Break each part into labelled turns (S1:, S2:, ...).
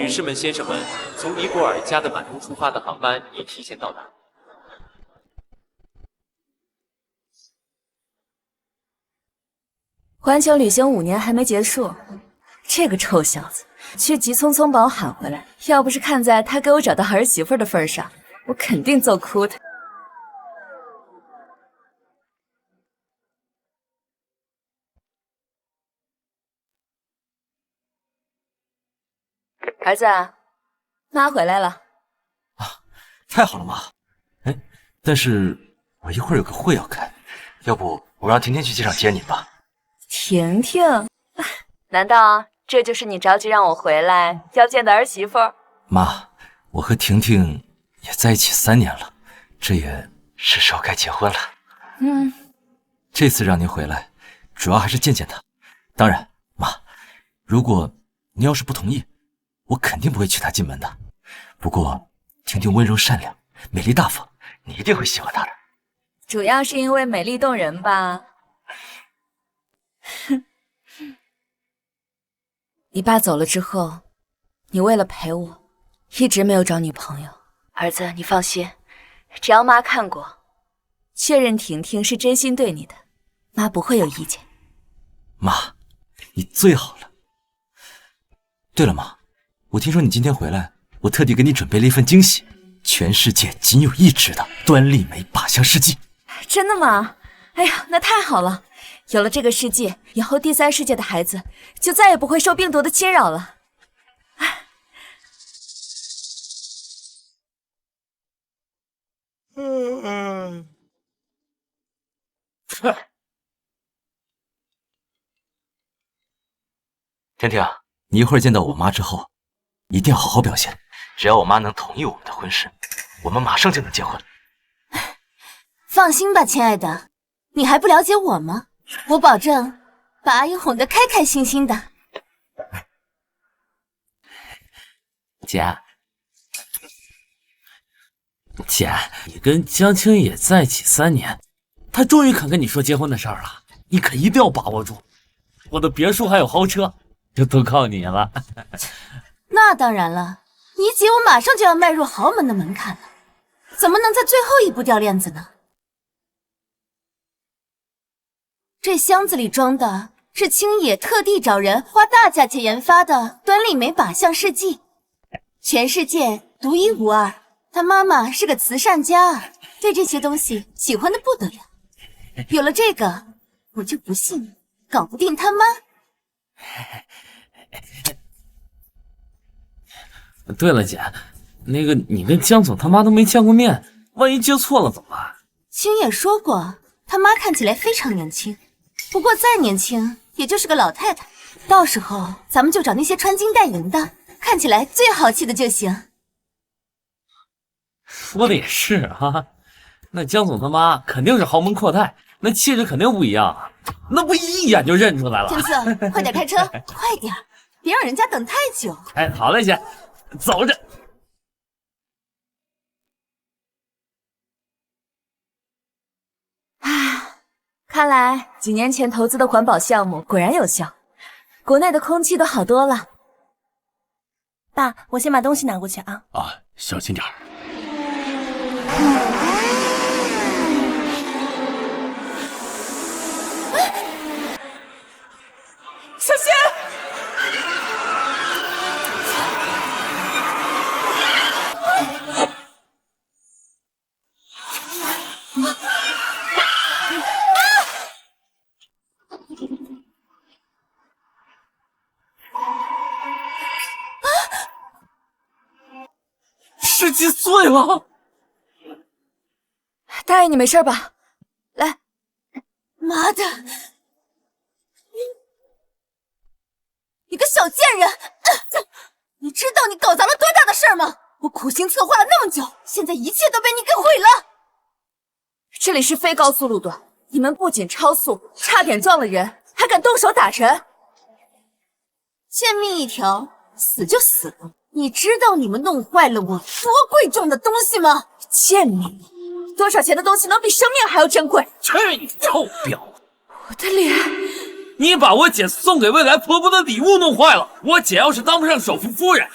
S1: 女士们、先生们，从尼泊尔加德满都出发的航班已提前到达。
S2: 环球旅行5年还没结束，这个臭小子却急匆匆把我喊回来。要不是看在他给我找到儿媳妇的份上，我肯定揍哭他。儿子，妈回来了。
S3: 啊，太好了，妈。哎，但是我一会儿有个会要开，要不我让婷婷去机场接你吧。
S2: 婷婷，难道这就是你着急让我回来要见的儿媳妇？
S3: 妈，我和婷婷也在一起3年了，这也是时候该结婚了。这次让您回来，主要还是见见她。当然，妈，如果您要是不同意，我肯定不会娶她进门的。不过，婷婷温柔善良，美丽大方，你一定会喜欢她的。
S2: 主要是因为美丽动人吧。你爸走了之后，你为了陪我，一直没有找女朋友。儿子，你放心，只要妈看过，确认婷婷是真心对你的，妈不会有意见。
S3: 妈，你最好了。对了，妈，我听说你今天回来，我特地给你准备了一份惊喜，全世界仅有一支的端粒酶靶向试剂。
S2: 真的吗？哎呀，那太好了！有了这个试剂，以后第3世界的孩子就再也不会受病毒的侵扰了。
S3: 婷婷，你一会儿见到我妈之后，一定要好好表现。只要我妈能同意我们的婚事，我们马上就能结婚。
S4: 放心吧，亲爱的，你还不了解我吗？我保证把阿姨哄得开开心心的。
S5: 姐，你跟江青也在一起3年，他终于肯跟你说结婚的事儿了，你可一定要把握住。我的别墅还有豪车，就都靠你了。
S4: 那当然了，你姐我马上就要迈入豪门的门槛了，怎么能在最后一步掉链子呢？这箱子里装的是青野特地找人花大价钱研发的端粒酶靶向试剂，全世界独一无二。他妈妈是个慈善家啊，对这些东西喜欢的不得了。有了这个，我就不信搞不定他妈。
S5: 对了，姐，那个你跟江总他妈都没见过面，万一接错了怎么办？
S4: 青野说过，他妈看起来非常年轻，不过再年轻也就是个老太太。到时候咱们就找那些穿金戴银的，看起来最豪气的就行。
S5: 说的也是啊，那江总他妈肯定是豪门阔太，那气质肯定不一样啊，那不一眼就认出来了。
S4: 天策，快点开车，快点，别让人家等太久。
S5: 哎，好嘞，姐，走着。
S2: 看来几年前投资的环保项目果然有效，国内的空气都好多了。
S4: 爸，我先把东西拿过去啊。
S6: 啊，小心点儿。
S2: 小心！
S5: 试剂碎了！
S2: 大爷，你没事吧？来，
S4: 妈的！你个小贱人！你知道你搞砸了多大的事儿吗？我苦心策划了那么久，现在一切都被你给毁了。
S2: 这里是非高速路段，你们不仅超速，差点撞了人，还敢动手打人！
S4: 贱命一条，死就死了。你知道你们弄坏了我多贵重的东西吗？
S2: 贱命！多少钱的东西能比生命还要珍贵？
S5: 去你臭婊子！
S2: 我的脸！
S5: 你把我姐送给未来婆婆的礼物弄坏了，我姐要是当不上首富夫人，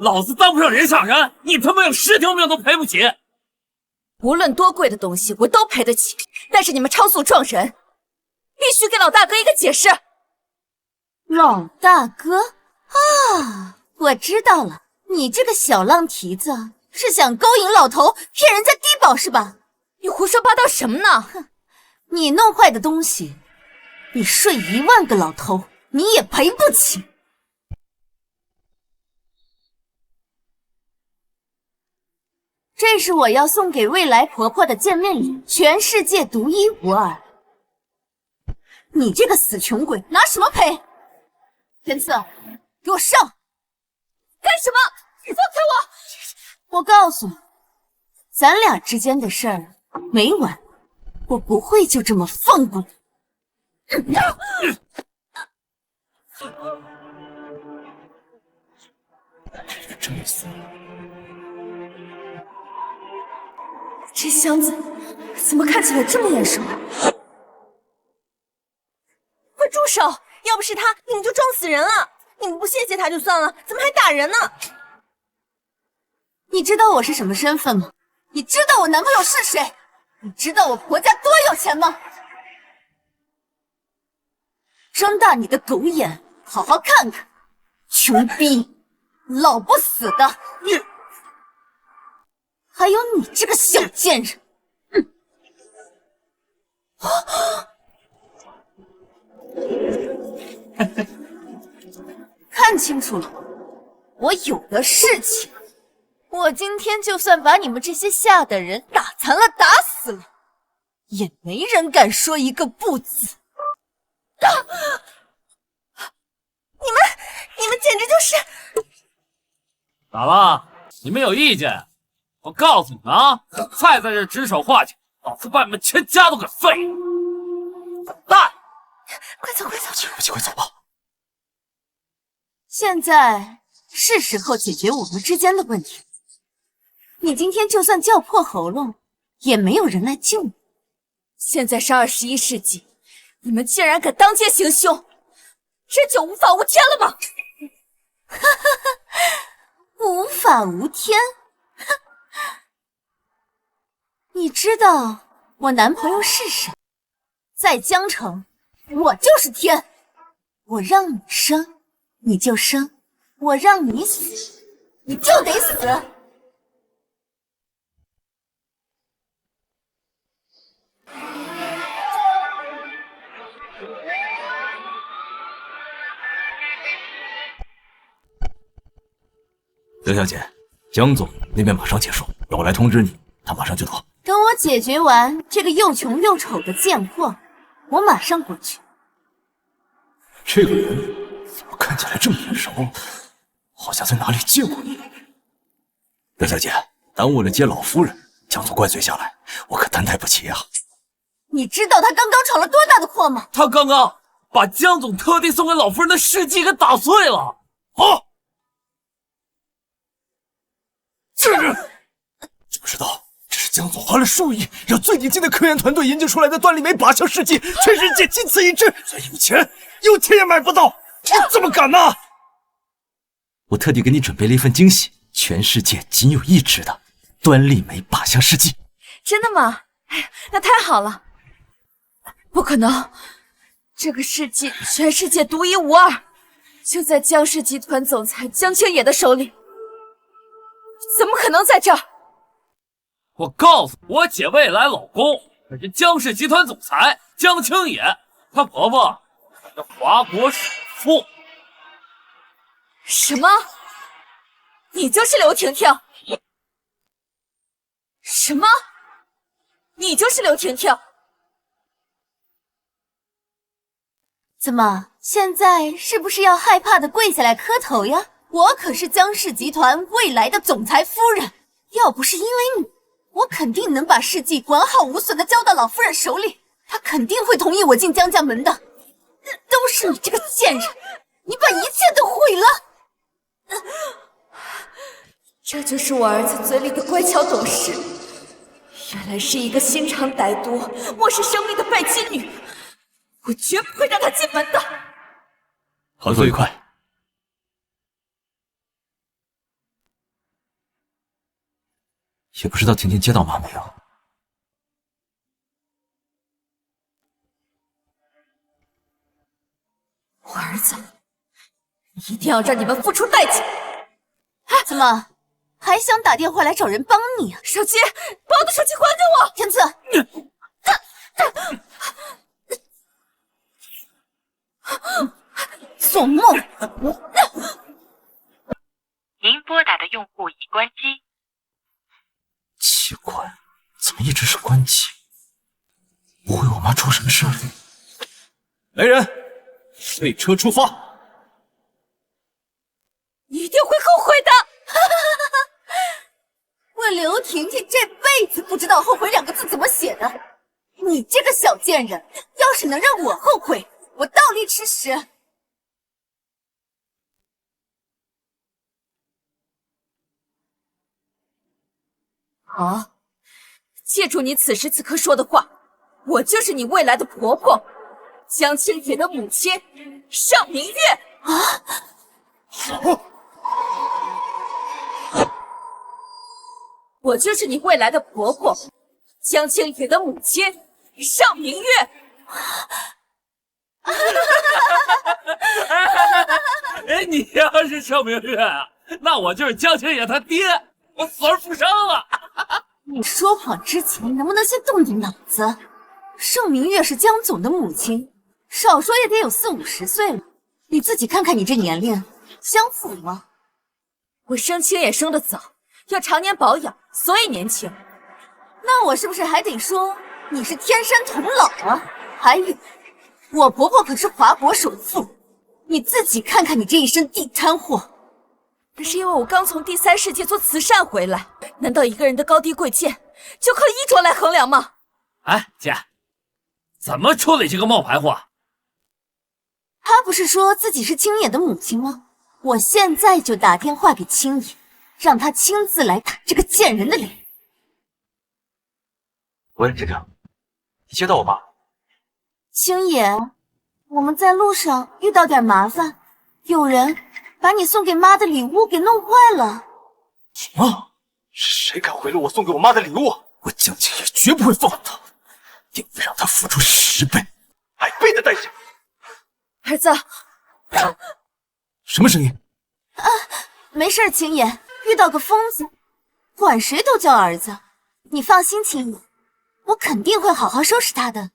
S5: 老子当不上人上人，你他妈有10条命都赔不起！
S2: 无论多贵的东西，我都赔得起。但是你们超速撞人，必须给老大哥一个解释。
S4: 老大哥啊，我知道了，你这个小浪蹄子是想勾引老头，骗人家低保是吧？
S2: 你胡说八道什么呢？
S4: 哼，你弄坏的东西，你睡1万个老头，你也赔不起。这是我要送给未来婆婆的见面礼，全世界独一无二。你这个死穷鬼，拿什么赔？天赐，给我上！
S2: 干什么？放开
S4: 我！我告诉你，咱俩之间的事儿没完，我不会就这么放过你。
S3: 真没死！
S2: 这箱子怎么看起来这么眼熟？
S6: 快住手！要不是他，你们就撞死人了。你们不谢谢他就算了，怎么还打人呢？
S4: 你知道我是什么身份吗？你知道我男朋友是谁？你知道我婆家多有钱吗？睁大你的狗眼，好好看看，穷逼，老不死的！你，还有你这个小贱人！看清楚了，我有的是钱。我今天就算把你们这些下等人打残了、打死了，也没人敢说一个不字。
S6: 你们简直就是……
S5: 咋了？你们有意见？我告诉你们啊，再在这指手画脚，老子把你们全家都给废了！蛋！
S6: 快走快走！
S3: 快走吧。
S4: 现在是时候解决我们之间的问题。你今天就算叫破喉咙，也没有人来救你。
S2: 现在是21世纪，你们竟然敢当街行凶，这就无法无天了吗？
S4: 无法无天？你知道我男朋友是谁？在江城，我就是天。我让你生，你就生；我让你死，你就得死。
S3: 刘小姐，江总那边马上结束，要我来通知你，他马上就到。
S4: 等我解决完这个又穷又丑的贱货，我马上过去。
S3: 这个人怎么看起来这么眼熟？好像在哪里见过你。刘小姐，耽误了接老夫人，江总怪罪下来，我可担待不起啊。
S4: 你知道他刚刚闯了多大的祸吗？
S5: 他刚刚把江总特地送给老夫人的事迹给打碎了。
S3: 啊！这人知不知道，这是江总花了数亿，让最顶尖的科研团队研究出来的端粒酶靶向试剂，全世界仅此一支。所以有钱也买不到，你怎么敢呢？我特地给你准备了一份惊喜，全世界仅有一支的端粒酶靶向试剂。
S2: 真的吗？哎呀，那太好了！不可能，这个试剂全世界独一无二，就在江氏集团总裁江青野的手里。怎么可能在这儿？
S5: 我告诉我姐未来老公可是江氏集团总裁江青野，她婆婆是华国首富。
S2: 什么？你就是刘婷婷？什么？你就是刘婷婷？
S4: 怎么，现在是不是要害怕的跪下来磕头呀？我可是江氏集团未来的总裁夫人，要不是因为你，我肯定能把事迹完好无损的交到老夫人手里，她肯定会同意我进江家门的。都是你这个贱人，你把一切都毁了。
S2: 这就是我儿子嘴里的乖巧懂事，原来是一个心肠歹毒、漠视生命的拜金女，我绝不会让她进门的。
S3: 合作愉快。也不知道婷婷接到妈没有。
S2: 我儿子，一定要让你们付出代价！
S4: 怎么还想打电话来找人帮你啊？
S2: 手机，把我的手机还给我！
S4: 天赐，做梦！
S7: 您拨打的用户已关机。
S3: 奇怪，怎么一直是关机？不会我妈出什么事了？来人，备车出发！
S2: 你一定会后悔的！
S4: 我刘婷婷这辈子不知道后悔2个字怎么写的。你这个小贱人，要是能让我后悔，我倒立吃屎！
S2: 好，记住你此时此刻说的话，我就是你未来的婆婆，江清野的母亲尚明月啊！我就是你未来的婆婆，江清野的母亲尚明月。
S5: 哎，你要是尚明月啊，那我就是江清野他爹，我死而复生了。
S4: 你说谎之前能不能先动动脑子？盛明月是江总的母亲，少说也得有40、50岁了。你自己看看你这年龄，相符吗？
S2: 我生清也生得早，要常年保养，所以年轻。
S4: 那我是不是还得说你是天山童姥啊？还有，我婆婆可是华国首富，你自己看看你这一身地摊货。
S2: 那是因为我刚从第3世界做慈善回来，难道一个人的高低贵贱就靠衣着来衡量吗？
S5: 哎，姐，怎么处理这个冒牌货？
S4: 他不是说自己是青野的母亲吗？我现在就打电话给青野，让他亲自来打这个贱人的脸。
S3: 喂，婷婷，你接到我妈？
S4: 青野，我们在路上遇到点麻烦，有人把你送给妈的礼物给弄坏了。
S3: 什么？是谁敢毁了我送给我妈的礼物？我江清也绝不会放过他，定会让他付出10倍、100倍的代价。
S2: 儿子，
S3: 什么声音？
S4: 没事，青野，遇到个疯子，管谁都叫儿子。你放心，青野，我肯定会好好收拾他的。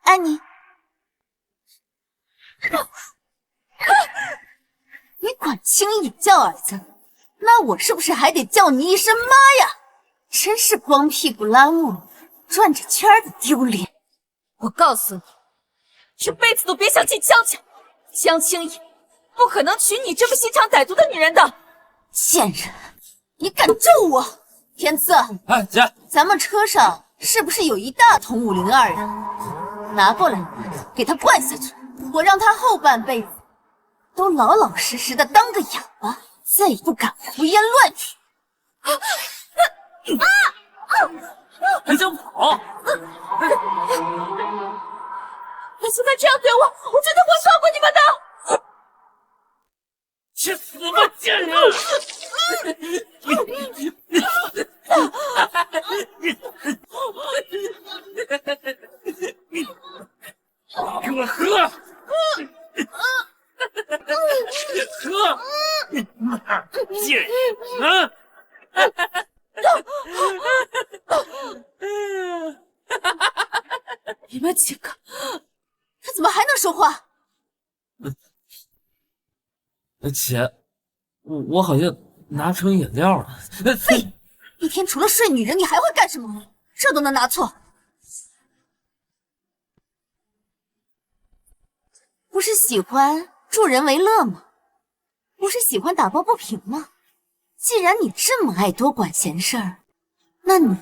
S4: 爱你。你管青野叫儿子，那我是不是还得叫你一声妈呀？真是光屁股拉磨，转着圈的丢脸。
S2: 我告诉你，这辈子都别想进江家，江清野不可能娶你这么心肠歹毒的女人的。
S4: 贱人，你敢咒我？天赐，
S5: 哎，姐，
S4: 咱们车上是不是有一大桶502啊？拿过来，给他灌下去，我让他后半辈子都老老实实的当个哑巴，再也不敢胡言乱语。
S5: 还想跑？
S2: 你现在这样对我，我绝对不会放过你们的！
S5: 去死吧，贱人！给我喝！喝！贱人！啊！
S2: 你们几个，
S4: 他怎么还能说话？
S5: 姐，我好像拿成饮料了。
S4: 废！一天除了睡女人，你还会干什么？这都能拿错？不是喜欢助人为乐吗？不是喜欢打抱不平吗？既然你这么爱多管闲事儿，那你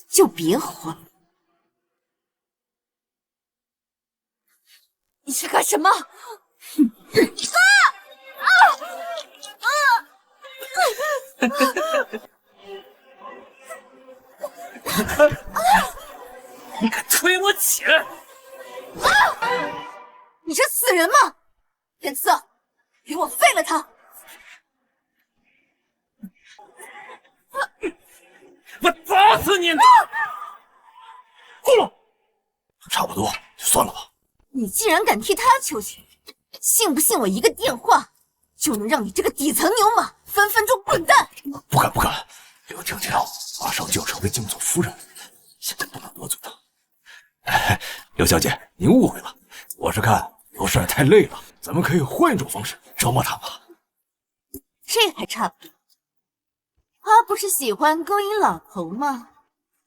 S4: 就别活了。
S2: 你是干什么？
S5: 你敢推我起来？
S4: 你是死人吗？天赐，给我废了他！
S5: 死你！
S8: 够了，差不多就算了吧。
S4: 你竟然敢替他求情，信不信我一个电话就能让你这个底层牛马分分钟滚蛋？
S8: 不敢不敢，刘婷婷马上就要成为京总夫人了，现在不能得罪她。刘小姐，您误会了，我是看刘帅太累了，咱们可以换一种方式折磨他嘛。
S4: 这还差不多。他不是喜欢勾引老头吗？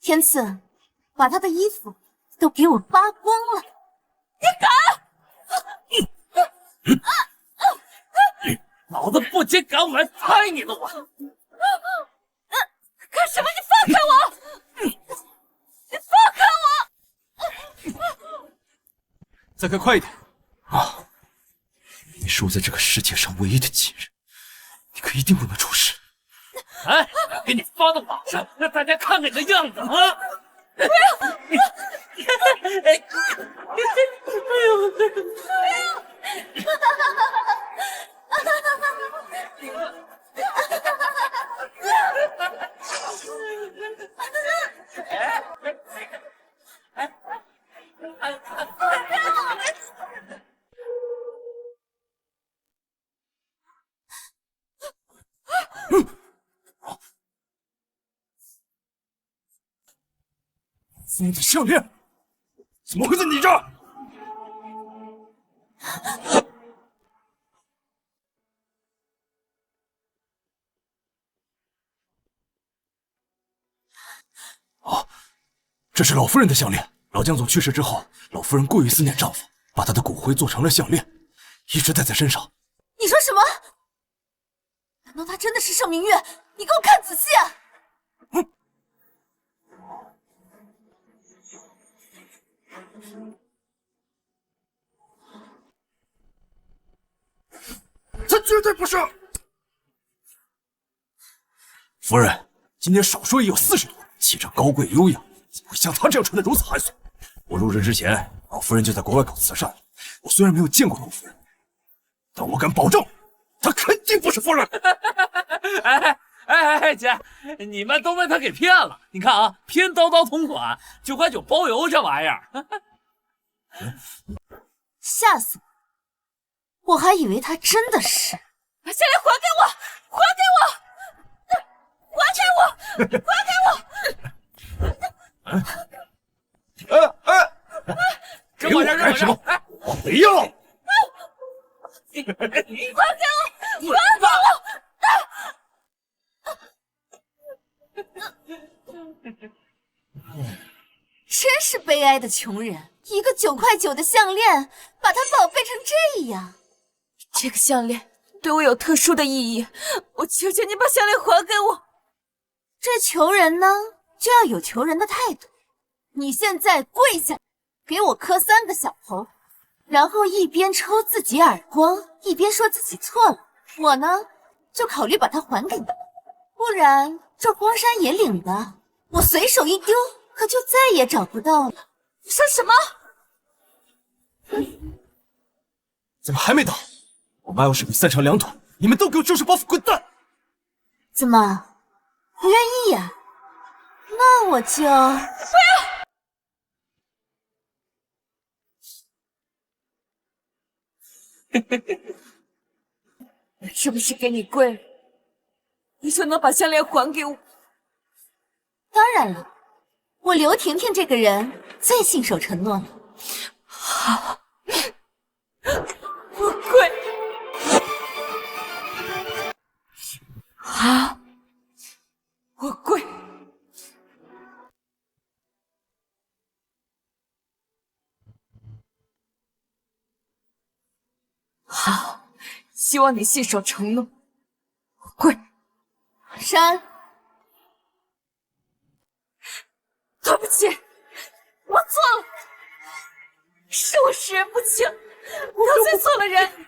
S4: 天赐，把他的衣服都给我扒光了！
S5: 你敢！老子不仅敢，我还拍你了！我
S6: 干什么？你放开我！你放开我！
S3: 再开快一点啊！你是我在这个世界上唯一的亲人，你可一定不能出事。
S5: 哎，给你发到网上，让大家看看你的样子啊！不要！哎呦！
S8: 你的项链怎么会在你这儿？哦，这是老夫人的项链。老江总去世之后，老夫人过于思念丈夫，把他的骨灰做成了项链，一直戴在身上。
S4: 你说什么？难道他真的是盛明月？你给我看仔细啊！
S8: 他绝对不是。夫人，今天少说也有40多，气质高贵优雅，怎么会像他这样穿得如此寒酸？我入任之前，老夫人就在国外搞慈善。我虽然没有见过老夫人，但我敢保证，她肯定不是夫人。
S5: 哎，姐，你们都被他给骗了。你看啊，拼刀刀同款，9.9包邮，这玩意儿。
S4: 吓死我！我还以为他真的是。
S6: 项链还给我！还给我！还给我！还给我！
S5: 这玩意儿干什么？
S8: 我没要！
S6: 你还给我！你还给我！
S4: 真是悲哀的穷人，一个9.9的项链，把他宝贝成这样。
S2: 这个项链对我有特殊的意义，我求求你把项链还给我。
S4: 这求人呢，就要有求人的态度。你现在跪下，给我磕3个小头，然后一边抽自己耳光，一边说自己错了。我呢，就考虑把它还给你，不然这荒山野岭的，我随手一丢，可就再也找不到了。
S6: 你说什么？
S8: 怎么还没到？我妈要是你3长2短，你们都给我收拾包袱滚蛋！
S4: 怎么不愿意呀？那我就不要。
S2: 是不是给你跪了，你就能把项链还给我？
S4: 当然了，我刘婷婷这个人最信守承诺了。
S2: 好，我跪。好，我跪。好，希望你信守承诺。我跪。
S4: 山，
S2: 对不起，我错了，是我识人不清，得罪错了人。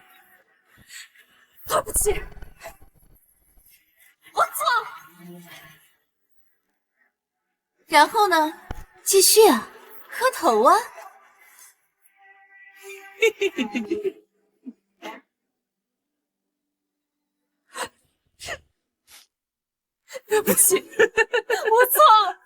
S2: 对不起，我错了。
S4: 然后呢？继续啊，磕头啊。
S2: 对不起，我错了。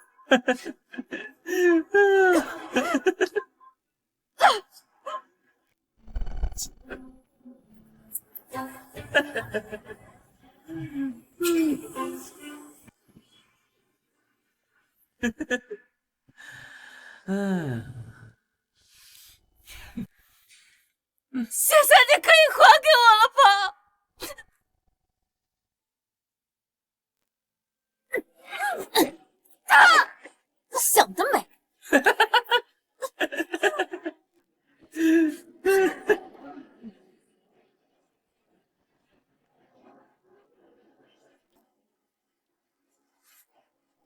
S2: 现在你可以还给我了吧？
S4: 想得美！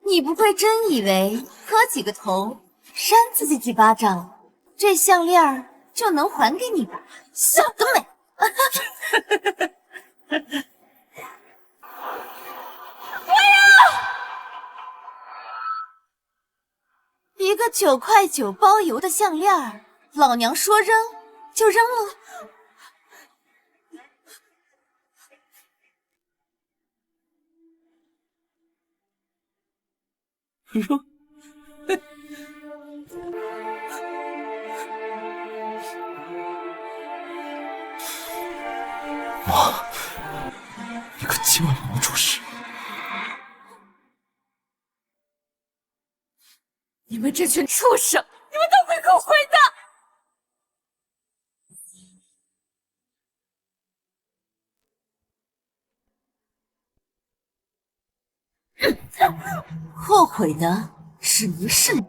S4: 你不会真以为磕几个头，扇自己几巴掌，这项链就能还给你吧？想得美！一个9块9包邮的项链，老娘说扔就扔了。
S5: 扔？
S8: 妈，你可千万不能出事！
S2: 你们这群畜生，你们都会后悔的！
S4: 后悔的只能是你，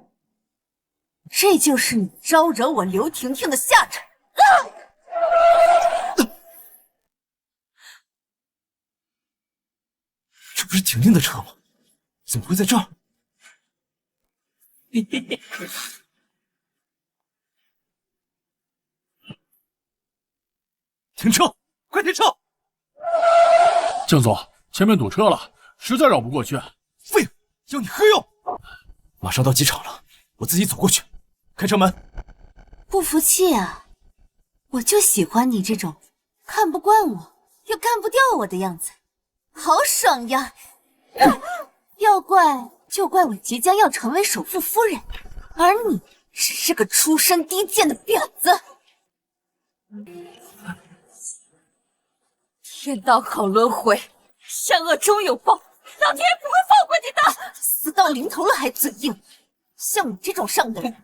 S4: 这就是你招惹我刘婷婷的下场。
S8: 这不是婷婷的车吗？怎么会在这儿？停车！快停车！
S9: 江总，前面堵车了，实在绕不过去。
S8: 废物，要你何用？马上到机场了，我自己走过去。开车门。
S4: 不服气啊？我就喜欢你这种看不惯我又干不掉我的样子，好爽呀！要怪就怪我即将要成为首富夫人，而你只是个出身低贱的婊子。
S2: 天道好轮回，善恶终有报，老天也不会放过你的！
S4: 死到临头了还嘴硬，像你这种上等人，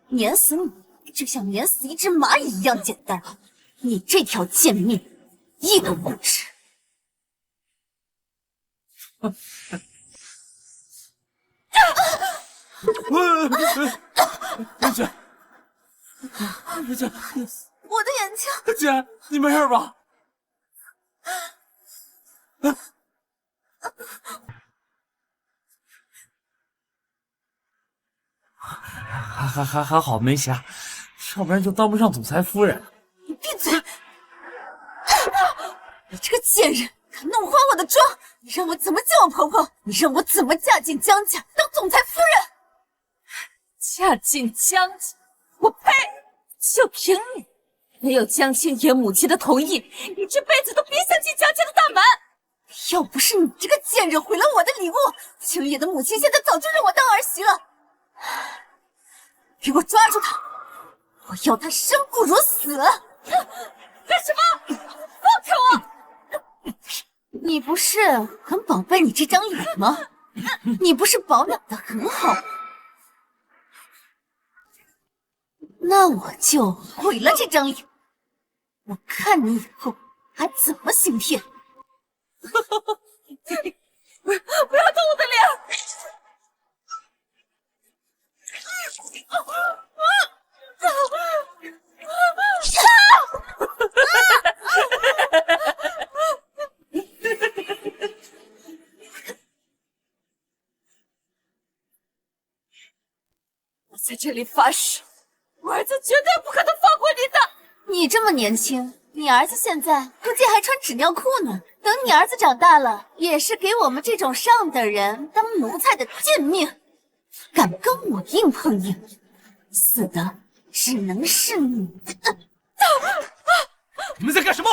S4: 碾死你就像碾死一只蚂蚁一样简单。你这条贱命，一个不值。
S5: 姐，
S4: 我的眼睛！
S5: 姐，你没事吧？还好没瞎，要不然就当不上总裁夫人。
S4: 你闭嘴！你这个贱人，敢弄花我的妆！你让我怎么见我婆婆？你让我怎么嫁进江家当总裁夫人？
S2: 嫁进江家，我呸！就凭你，没有江青野母亲的同意，你这辈子都别想进江家的大门！
S4: 要不是你这个贱人毁了我的礼物，青野的母亲现在早就认我当儿媳了。给我抓住他！我要他生不如死！
S2: 干什么？放开我！
S4: 你不是很宝贝你这张脸吗？你不是保养的很好吗？那我就毁了这张脸，我看你以后还怎么行骗！
S2: 不要动我的脸！我在这里发誓，我儿子绝对不可能放过你的！
S4: 你这么年轻，你儿子现在估计还穿纸尿裤呢。等你儿子长大了，也是给我们这种上等人当奴才的贱命。敢跟我硬碰硬，死的只能是你。
S8: 你们在干什么？